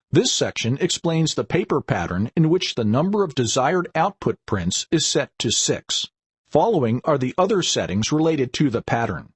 This section explains the paper pattern in which the number of desired output prints is set to 6. Following are the other settings related to the pattern.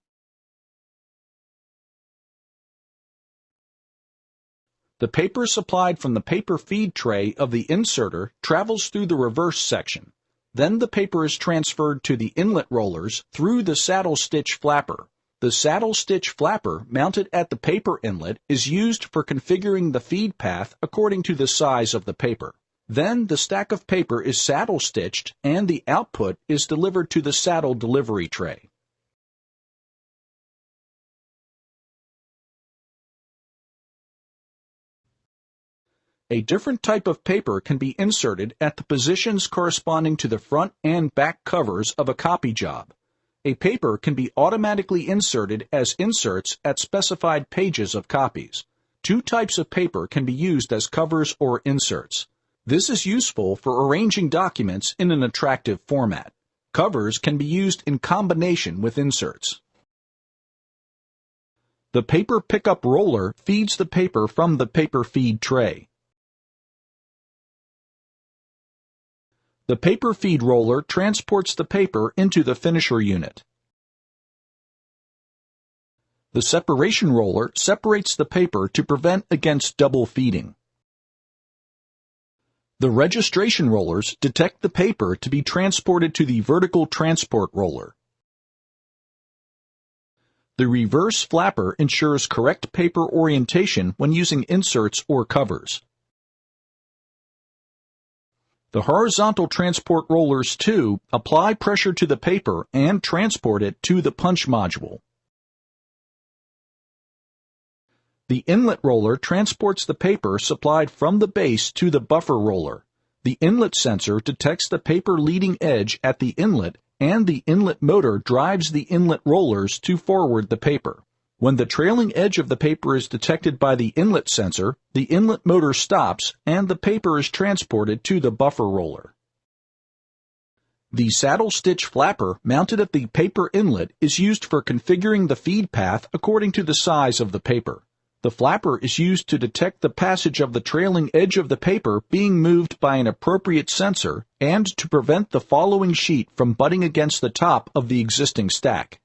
The paper supplied from the paper feed tray of the inserter travels through the reverse section. Then the paper is transferred to the inlet rollers through the saddle stitch flapper. The saddle stitch flapper mounted at the paper inlet is used for configuring the feed path according to the size of the paper. Then the stack of paper is saddle stitched and the output is delivered to the saddle delivery tray. A different type of paper can be inserted at the positions corresponding to the front and back covers of a copy job. A paper can be automatically inserted as inserts at specified pages of copies. Two types of paper can be used as covers or inserts. This is useful for arranging documents in an attractive format. Covers can be used in combination with inserts. The paper pickup roller feeds the paper from the paper feed tray. The paper feed roller transports the paper into the finisher unit. The separation roller separates the paper to prevent against double feeding. The registration rollers detect the paper to be transported to the vertical transport roller. The reverse flapper ensures correct paper orientation when using inserts or covers. The horizontal transport rollers, too, apply pressure to the paper and transport it to the punch module. The inlet roller transports the paper supplied from the base to the buffer roller. The inlet sensor detects the paper leading edge at the inlet, and the inlet motor drives the inlet rollers to forward the paper. When the trailing edge of the paper is detected by the inlet sensor, the inlet motor stops and the paper is transported to the buffer roller. The saddle stitch flapper mounted at the paper inlet is used for configuring the feed path according to the size of the paper. The flapper is used to detect the passage of the trailing edge of the paper being moved by an appropriate sensor and to prevent the following sheet from butting against the top of the existing stack.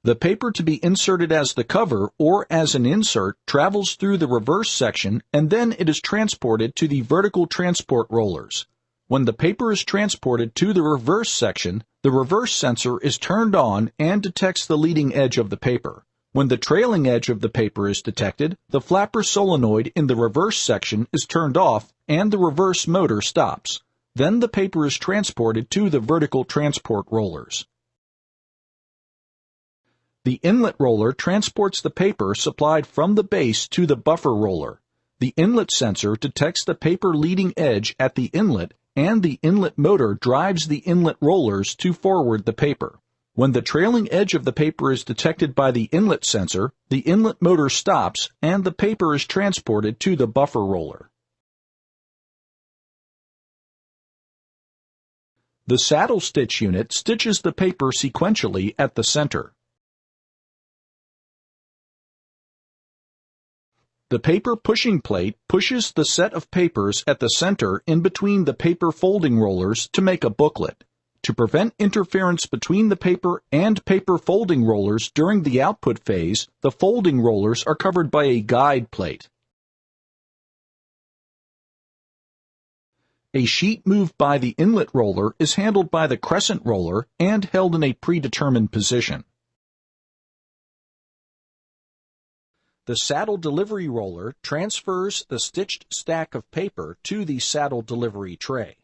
The paper to be inserted as the cover or as an insert travels through the reverse section and then it is transported to the vertical transport rollers. When the paper is transported to the reverse section, the reverse sensor is turned on and detects the leading edge of the paper. When the trailing edge of the paper is detected, the flapper solenoid in the reverse section is turned off and the reverse motor stops. Then the paper is transported to the vertical transport rollers. The inlet roller transports the paper supplied from the base to the buffer roller. The inlet sensor detects the paper leading edge at the inlet, and the inlet motor drives the inlet rollers to forward the paper. When the trailing edge of the paper is detected by the inlet sensor, the inlet motor stops and the paper is transported to the buffer roller. The saddle stitch unit stitches the paper sequentially at the center. The paper pushing plate pushes the set of papers at the center in between the paper folding rollers to make a booklet. To prevent interference between the paper and paper folding rollers during the output phase, the folding rollers are covered by a guide plate. A sheet moved by the inlet roller is handled by the crescent roller and held in a predetermined position. The saddle delivery roller transfers the stitched stack of paper to the saddle delivery tray.